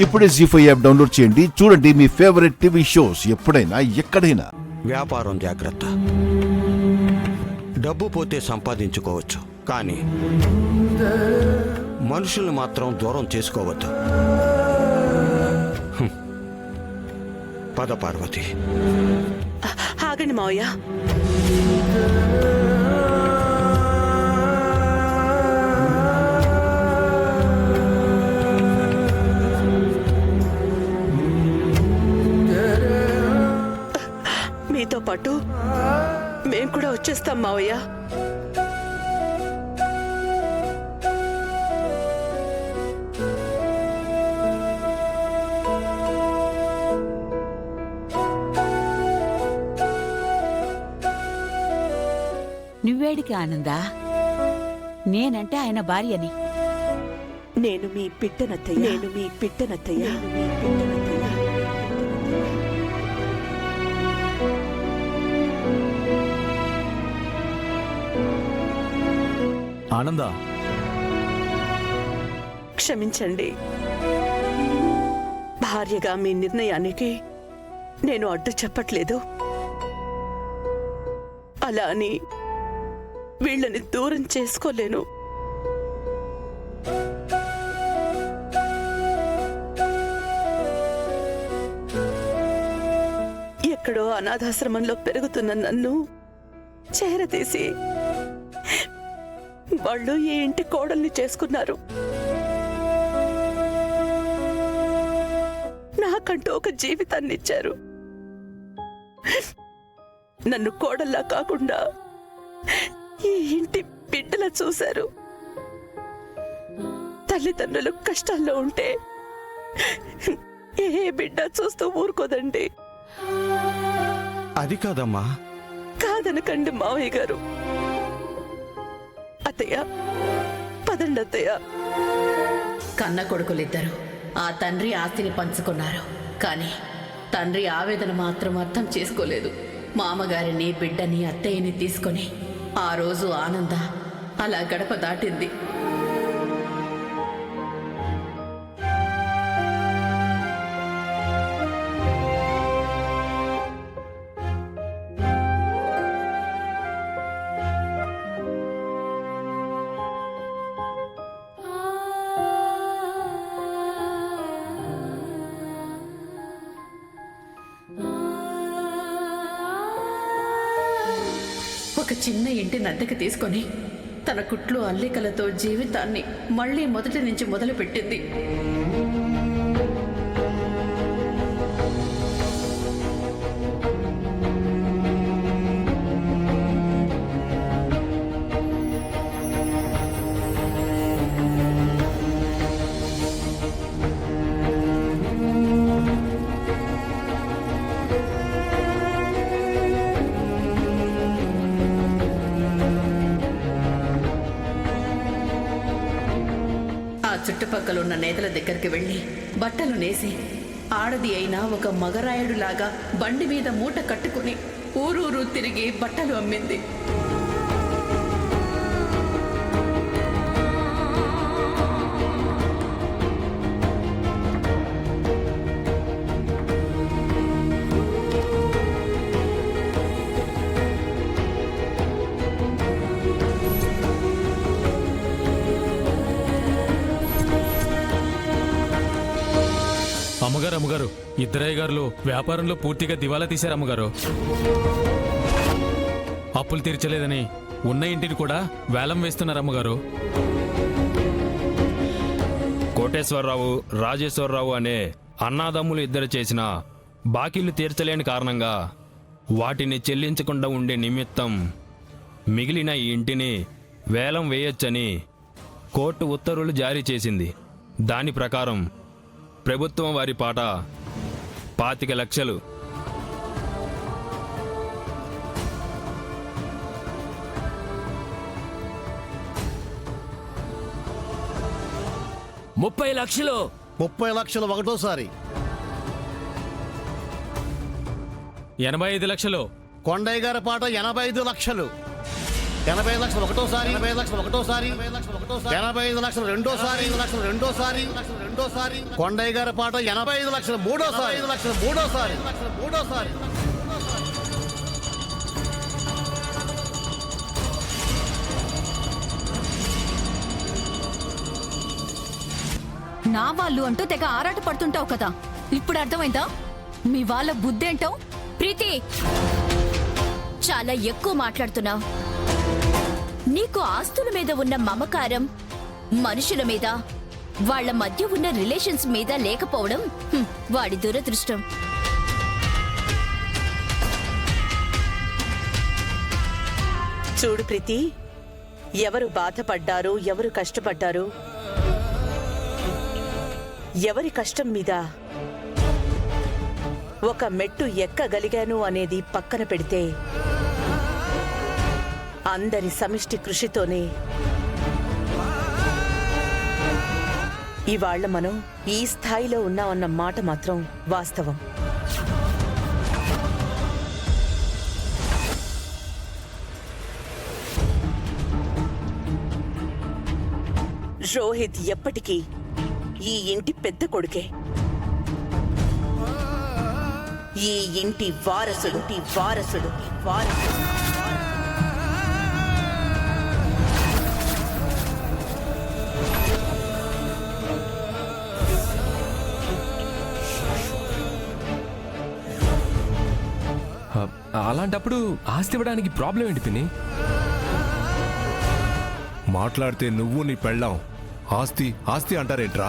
ఇప్పుడే జీ5 app download చేయండి. చూడండి మీ ఫేవరెట్ టీవీ షోస్ ఎప్పుడైనా ఎక్కడైనా. వ్యాపారం జాగ్రత్త. డబ్బు పోతే సంపాదించుకోవచ్చు, కానీ మనుషుల్ని మాత్రం దూరం చేసుకోవద్దు. పద పార్వతి. ఆగండి మావయ్య. మీతో పాటు మేము కూడా వచ్చేస్తాం మావయ్య. నువ్వేడికి ఆనందా? నేనంటే ఆయన భార్యని. నేను మీ పిట్టనత్తయ్య. ఆనందా, క్షమించండి. భార్యగా మీ నిర్ణయానికి నేను అడ్డు చెప్పట్లేదు. అలా అని వీళ్ళని దూరం చేసుకోలేను. ఎక్కడో అనాథాశ్రమంలో పెరుగుతున్న నన్ను చేరతీసి వాళ్ళు ఈ ఇంటి కోడల్ని చేసుకున్నారు. నాకంటూ ఒక జీవితాన్ని ఇచ్చారు. నన్ను కోడల్లా కాకుండా ఈ ఇంటి బిడ్డలా చూశారు. తల్లిదండ్రులు కష్టాల్లో ఉంటే ఏ బిడ్డ చూస్తూ ఊరుకోదండి. అది కాదమ్మా. కాదనకండి మావయ్య గారు. అత్తయ్య, పదండి అత్తయ్య. కన్న కొడుకులిద్దరూ ఆ తండ్రి ఆస్తిని పంచుకున్నారు. కానీ తండ్రి ఆవేదన మాత్రం అర్థం చేసుకోలేదు. మామగారిని, బిడ్డని, అత్తయ్యని తీసుకొని ఆ రోజు ఆనంద అలా గడప దాటింది. ఒక చిన్న ఇంటిని అద్దెకి తీసుకొని తన కుట్లు అల్లికలతో జీవితాన్ని మళ్లీ మొదటి నుంచి మొదలుపెట్టింది. చుట్టుపక్కల ఉన్న నేతల దగ్గరికి వెళ్ళి బట్టలు నేసి ఆడది అయినా ఒక మగరాయుడులాగా బండి మీద మూట కట్టుకుని ఊరూరు తిరిగి బట్టలు అమ్మింది. అమ్మగారు, ఇద్దరయ్య గారులు వ్యాపారంలో పూర్తిగా దివాలా తీశారు అమ్మగారు. అప్పులు తీర్చలేదని ఉన్న ఇంటిని కూడా వేలం వేస్తున్నారు అమ్మగారు. కోటేశ్వరరావు, రాజేశ్వరరావు అనే అన్నాదమ్ములు ఇద్దరు చేసిన బాకీలు తీర్చలేని కారణంగా వాటిని చెల్లించకుండా ఉండే నిమిత్తం మిగిలిన ఈ ఇంటిని వేలం వేయొచ్చని కోర్టు ఉత్తర్వులు జారీ చేసింది. దాని ప్రకారం ప్రభుత్వం వారి పాట 25 లక్షలు. ముప్పై లక్షలు. 30 లక్షలు ఒకటోసారి. 85 లక్షలు. కొండయ్య గారి పాట 85 లక్షలు. 85 లక్షలు ఒకటోసారి 85 లక్షలు ఒకటోసారి 85 లక్షలు రెండోసారి 85 లక్షలు రెండోసారి కొండయ్య గారి పాట 85 లక్షలు మూడోసారి 5 లక్షలు మూడోసారి నా వాళ్ళు అంటూ తెగ ఆరాట పడుతుంటావు కదా, ఇప్పుడు అర్థమైందా మీ వాళ్ళ బుద్ధేంటో? ప్రీతి, చాలా ఎక్కువ మాట్లాడుతున్నావు. నీకు ఆస్తుల మీద ఉన్న మమకారం మనుషుల మీద, వాళ్ళ మధ్య ఉన్న రిలేషన్స్ మీద లేకపోవడం వాడి దురదృష్టం. చూడు ప్రీతి, ఎవరు బాధపడ్డారు, ఎవరు కష్టపడ్డారు, ఎవరి కష్టం మీద ఒక మెట్టు ఎక్కగలిగాను అనేది పక్కన పెడితే అందరి సమిష్టి కృషితోనే ఇవాళ్ల మనం ఈ స్థాయిలో ఉన్నామన్న మాట మాత్రం వాస్తవం. రోహిత్ ఎప్పటికీ ఈ ఇంటి పెద్ద కొడుకే, ఈ ఇంటి వారసుడు. అలాంటప్పుడు ఆస్తి ఇవ్వడానికి ప్రాబ్లం ఏంటి పిన్ని? మాట్లాడితే నువ్వు నీ పెళ్ళాం ఆస్తి ఆస్తి అంటారేంట్రా?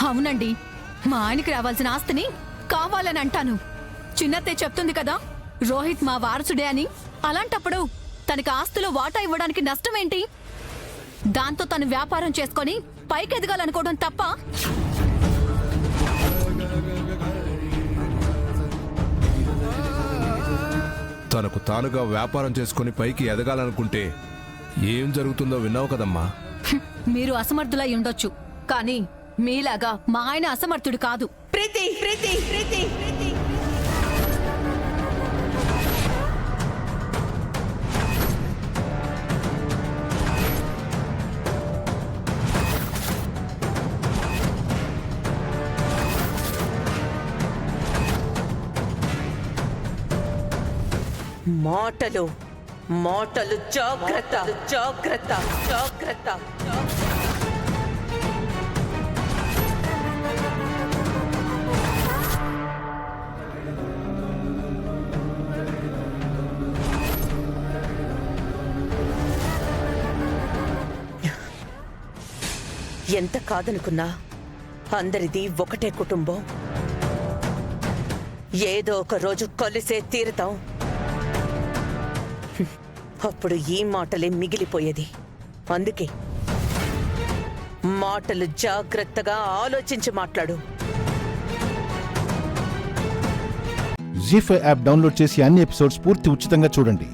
అవునండి, మా ఆయనకి రావాల్సిన ఆస్తిని కావాలని అంటాను. చిన్నత్తే చెప్తుంది కదా రోహిత్ మా వారసుడే అని. అలాంటప్పుడు తనకి ఆస్తిలో వాటా ఇవ్వడానికి నష్టమేంటి? దాంతో తను వ్యాపారం చేసుకొని పైకి ఎదగాలనుకోవడం తప్ప? తనకు తానుగా వ్యాపారం చేసుకుని పైకి ఎదగాలనుకుంటే ఏం జరుగుతుందో విన్నావు కదమ్మా. మీరు అసమర్థులై ఉండొచ్చు, కానీ మీలాగా మా ఆయన అసమర్థుడు కాదు. ప్రీతి ప్రీతి ప్రీతి మాటలు మాటలు జాగ్రత్త జాగ్రత్త జాగ్రత్త. ఎంత కాదనుకున్నా అందరిది ఒకటే కుటుంబం. ఏదో ఒక రోజు కలిసే తీరుతాం. అప్పుడు ఈ మాటలే మిగిలిపోయేది. అందుకే మాటలు జాగ్రత్తగా ఆలోచించి మాట్లాడు. జీ5 యాప్ డౌన్లోడ్ చేసి అన్ని ఎపిసోడ్స్ పూర్తి ఉచితంగా చూడండి.